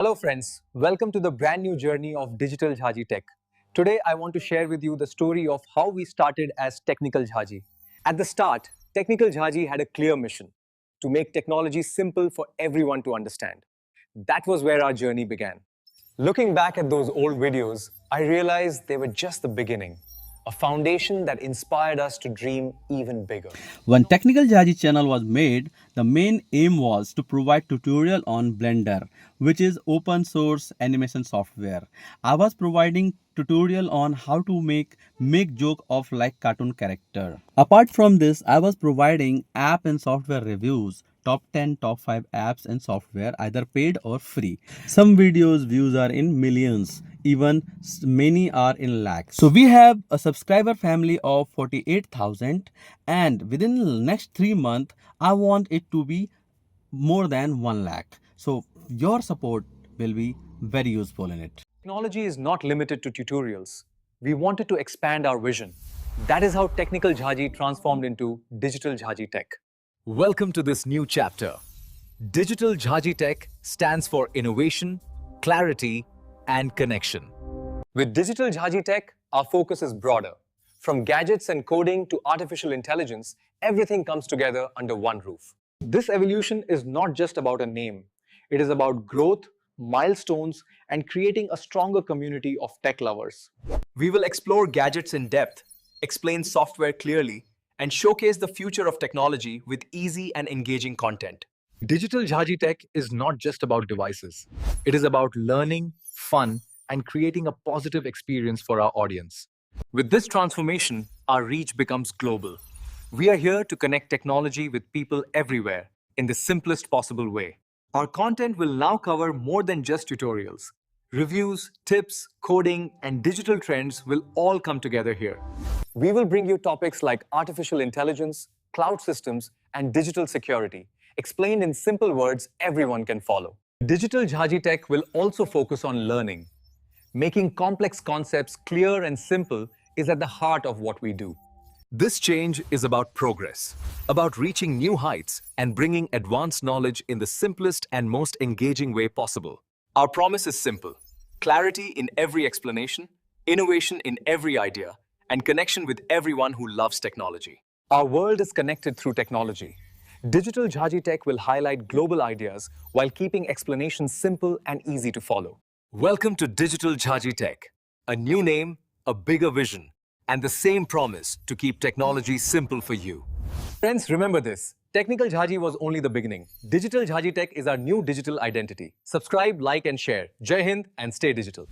Hello friends, welcome to the brand new journey of Digital Jhaji Tech. Today I want to share with you the story of how we started as Technical Jhaji. At the start, Technical Jhaji had a clear mission: to make technology simple for everyone to understand. That was where our journey began. Looking back at those old videos, I realized they were just the beginning, a foundation that inspired us to dream even bigger. When Technical Jaji channel was made, the main aim was to provide tutorial on Blender, which is open source animation software. I was providing tutorial on how to make joke of like cartoon character. Apart from this, I was providing app and software reviews, top 10 top 5 apps and software, either paid or free. Some videos views are in millions, even many are in lakhs. So we have a subscriber family of 48,000, and within the next 3 months I want it to be more than 1 lakh. So your support will be very useful in it. Technology is not limited to tutorials. We wanted to expand our vision. That is how Technical Jhaji transformed into Digital Jhaji Tech. Welcome to this new chapter. Digital Jhaji Tech stands for innovation, clarity, and connection. With Digital Jhaji Tech, our focus is broader. From gadgets and coding to artificial intelligence, everything comes together under one roof. This evolution is not just about a name. It is about growth, milestones, and creating a stronger community of tech lovers. We will explore gadgets in depth, explain software clearly, and showcase the future of technology with easy and engaging content. Digital Jhaji Tech is not just about devices. It is about learning, fun, and creating a positive experience for our audience. With this transformation, our reach becomes global. We are here to connect technology with people everywhere in the simplest possible way. Our content will now cover more than just tutorials. Reviews, tips, coding, and digital trends will all come together here. We will bring you topics like artificial intelligence, cloud systems, and digital security, explained in simple words everyone can follow. Digital Jhaji Tech will also focus on learning. Making complex concepts clear and simple is at the heart of what we do. This change is about progress, about reaching new heights and bringing advanced knowledge in the simplest and most engaging way possible. Our promise is simple: clarity in every explanation, innovation in every idea, and connection with everyone who loves technology. Our world is connected through technology. Digital Jhaji Tech will highlight global ideas while keeping explanations simple and easy to follow. Welcome to Digital Jhaji Tech, a new name, a bigger vision, and the same promise to keep technology simple for you. Friends, remember this: Technical Jhaji was only the beginning. Digital Jhaji Tech is our new digital identity. Subscribe, like, and share. Jai Hind and stay digital.